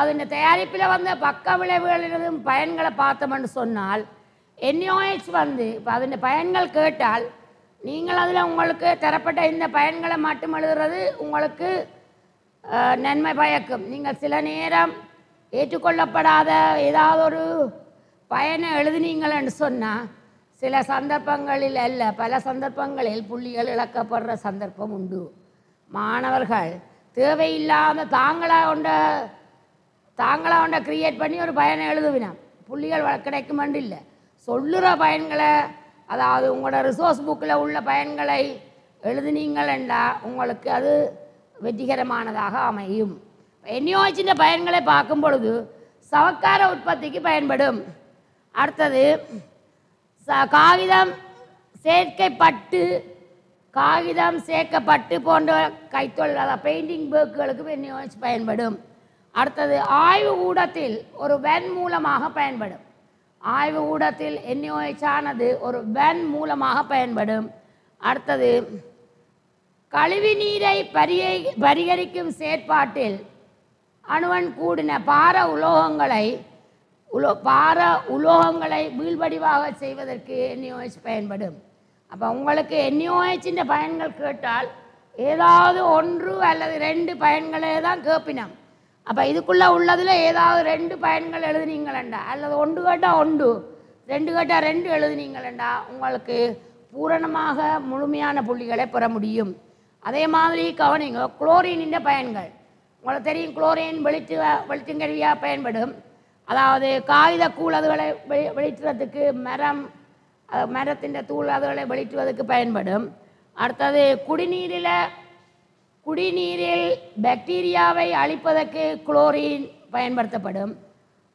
அதன் தயாரிப்பில் பக்க விளைவுகளினதும் பயன்களை பார்த்தோம்னு சொன்னால், NaOH இப்போ அதன் பயன்கள் கேட்டால் நீங்கள் அதில் உங்களுக்கு தரப்பட்ட இந்த பயன்களை மட்டும் எழுதுறது உங்களுக்கு நன்மை பயக்கும். நீங்கள் சில நேரம் ஏற்றுக்கொள்ளப்படாத ஏதாவது ஒரு பயனை எழுதினீங்கள்னு சொன்னால் சில சந்தர்ப்பங்களில் அல்ல, பல சந்தர்ப்பங்களில் புள்ளிகள் இழக்கப்படுற சந்தர்ப்பம் உண்டு. மாணவர்கள் தேவையில்லாத தாங்களாக ஒன்றை கிரியேட் பண்ணி ஒரு பயனை எழுதுவினான், புள்ளிகள் கிடைக்குமென்று இல்லை. சொல்லுகிற பயன்களை, அதாவது உங்களோட ரிசோர்ஸ் புக்கில் உள்ள பயன்களை எழுதினீங்களா உங்களுக்கு அது வெற்றிகரமானதாக அமையும். NaOH பயன்களை பார்க்கும் பொழுது சவக்கார உற்பத்திக்கு பயன்படும். அடுத்தது காகிதம் சேர்க்கப்பட்டு போன்ற கைத்தொழில், அதாவது பெயிண்டிங் ஒர்க்குகளுக்கு NaOH பயன்படும். அடுத்தது ஆய்வு ஊடகத்தில் ஒரு வென் மூலமாக பயன்படும். ஆய்வு ஊடகத்தில் NaOH ஆனது ஒரு வென் மூலமாக பயன்படும். அடுத்தது கழிவு நீரை பரிகரிக்கும் செயற்பாட்டில் அணுவன் கூடின பார உலோகங்களை வீழ்வடிவாக செய்வதற்கு NaOH பயன்படும். அப்போ உங்களுக்கு NaOH பயன்கள் கேட்டால் ஏதாவது ஒன்று அல்லது ரெண்டு பயன்களே தான் கேட்பினோம். அப்போ இதுக்குள்ளே உள்ளதில் ஏதாவது ரெண்டு பயன்கள் எழுதுனீங்களா, அல்லது ஒன்று கேட்டால் ஒன்று, ரெண்டு கேட்டால் ரெண்டு எழுதுனீங்களா உங்களுக்கு பூரணமாக முழுமையான புள்ளிகளை பெற முடியும். அதே மாதிரி கவனிங்க, குளோரின் பயன்கள் உங்களுக்கு தெரியும். குளோரின் வெளிச்சங்கருவியாக பயன்படும். அதாவது காகித கூழ் அதுகளை வெளிட்டுறதுக்கு, மரத்தின் தூள் அதுகளை வெளிட்டுவதற்கு பயன்படும். அடுத்தது குடிநீரில் பாக்டீரியாவை அழிப்பதற்கு குளோரின் பயன்படுத்தப்படும்.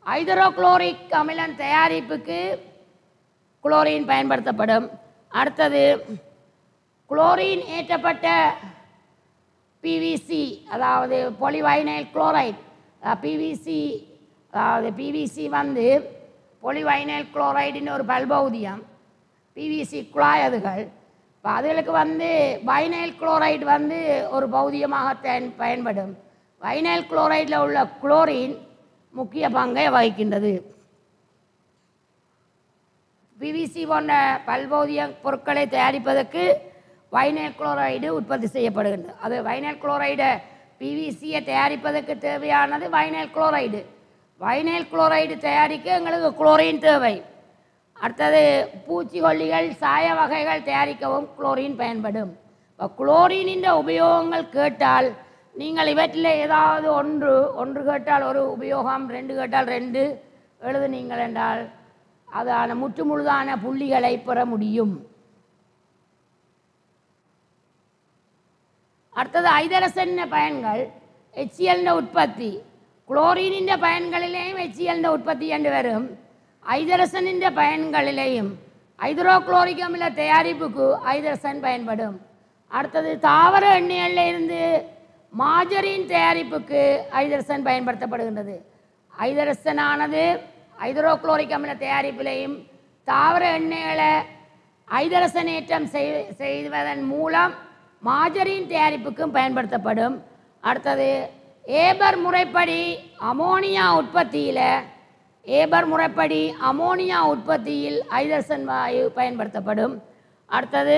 ஹைட்ரோகுளோரிக் அமிலம் தயாரிப்புக்கு குளோரின் பயன்படுத்தப்படும். அடுத்தது குளோரின் ஏற்றப்பட்ட PVC, அதாவது பாலிவைனைல் குளோரைடு, PVC வந்து பாலிவைனைல் குளோரைடுன்னு ஒரு பல்பௌதியம், PVC குழாயதுகள். இப்போ அதுகளுக்கு வந்து வைனைல் குளோரைடு வந்து ஒரு பௌதியமாக பயன்படும். வைனைல் குளோரைடில் உள்ள குளோரின் முக்கிய பங்கை வகிக்கின்றது. PVC போன்ற பல்பௌதிய பொருட்களை தயாரிப்பதற்கு வைனைல் குளோரைடு உற்பத்தி செய்யப்படுகின்றது. அது வைனைல் குளோரைடு PVCயை தயாரிப்பதற்கு தேவையானது வைனைல் குளோரைடு. வைனைல் குளோரைடு தயாரிக்க எங்களுக்கு குளோரின் தேவை. அடுத்தது பூச்சிக்கொல்லிகள், சாய வகைகள் தயாரிக்கவும் குளோரின் பயன்படும். இப்போ குளோரின் உபயோகங்கள் கேட்டால் நீங்கள் இவற்றில் ஏதாவது ஒன்று கேட்டால் ஒரு உபயோகம், ரெண்டு கேட்டால் ரெண்டு எழுதுனீங்கள் என்றால் அதான முற்றுமுழுதான புள்ளிகளை பெற முடியும். அடுத்தது ஐதரசன் பயன்கள், HCl உற்பத்தி. குளோரின் பயன்களிலேயும் HCl உற்பத்தி என்று வரும். ஐதரசனின் பயன்களிலேயும் ஹைட்ரோகுளோரிக் அமில தயாரிப்புக்கு ஐதரசன் பயன்படும். அடுத்தது தாவர எண்ணெய்களில் இருந்து மாஜரின் தயாரிப்புக்கு ஐதரசன் பயன்படுத்தப்படுகின்றது. ஐதரசனானது ஹைட்ரோகுளோரிக் அமில தயாரிப்பிலையும் தாவர எண்ணெய்களை ஐதரசனேற்றம் செய்வதன் மூலம் மாஜரின் தயாரிப்புக்கும் பயன்படுத்தப்படும். அடுத்தது ஏபர் முறைப்படி அமோனியா உற்பத்தியில் ஐதரசன் வாயு பயன்படுத்தப்படும். அடுத்தது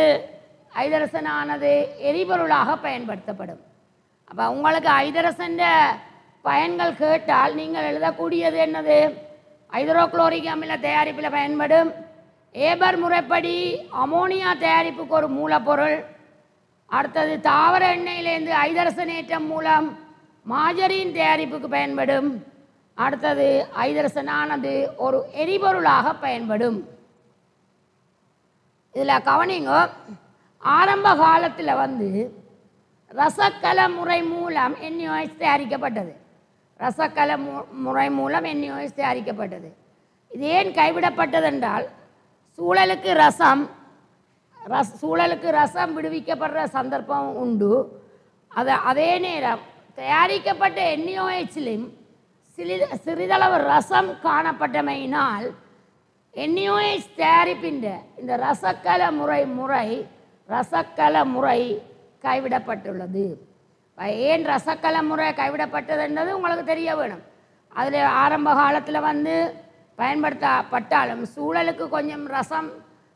ஐதரசனானது எரிபொருளாக பயன்படுத்தப்படும். அப்போ உங்களுக்கு ஐதரசன் பயன்கள் கேட்டால் நீங்கள் எழுதக்கூடியது என்னது? ஹைட்ரோகுளோரிக் அமில தயாரிப்பில் பயன்படும். ஏபர் முறைப்படி அமோனியா தயாரிப்புக்கு ஒரு மூலப்பொருள். அடுத்தது தாவர எண்ணெயிலேருந்து ஐதரசனேற்றம் மூலம் மாஜரின் தயாரிப்புக்கு பயன்படும். அடுத்தது ஐதரசனானது ஒரு எரிபொருளாக பயன்படும். இதில் கவனிங்க, ஆரம்ப காலத்தில் வந்து ரசக்கல முறை மூலம் NaOH தயாரிக்கப்பட்டது. ரசக்கல முறை மூலம் NaOH தயாரிக்கப்பட்டது. இது ஏன் கைவிடப்பட்டது என்றால், சூழலுக்கு ரசம் விடுவிக்கப்படுற சந்தர்ப்பம் உண்டு. அதே நேரம் தயாரிக்கப்பட்ட NaOHலும் சிறிதளவு ரசம் காணப்பட்டமையினால் NaOH தயாரிப்பின் இந்த ரசக்கல முறை கைவிடப்பட்டுள்ளது. ஏன் ரசக்கல முறை கைவிடப்பட்டது என்றது உங்களுக்கு தெரிய வேணும். அதில் ஆரம்ப காலத்தில் வந்து பயன்படுத்தப்பட்டாலும் சூழலுக்கு கொஞ்சம் ரசம்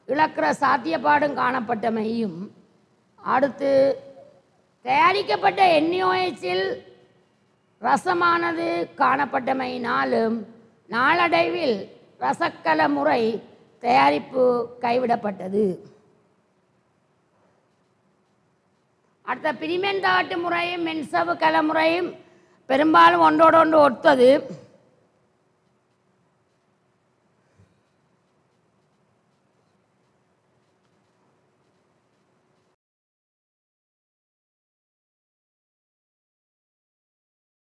இழக்கிற சாத்தியப்பாடும் காணப்பட்டமையும், அடுத்து தயாரிக்கப்பட்ட NaOHல் ரசமானது காணப்பட்டமையினாலும் நாளடைவில் ரசக்கல முறை தயாரிப்பு கைவிடப்பட்டது. அடுத்த பிரிமென்தாட்டு முறையும் மென்சவு கல முறையும் பெரும்பாலும் ஒன்றோடு ஒன்று ஒத்தது.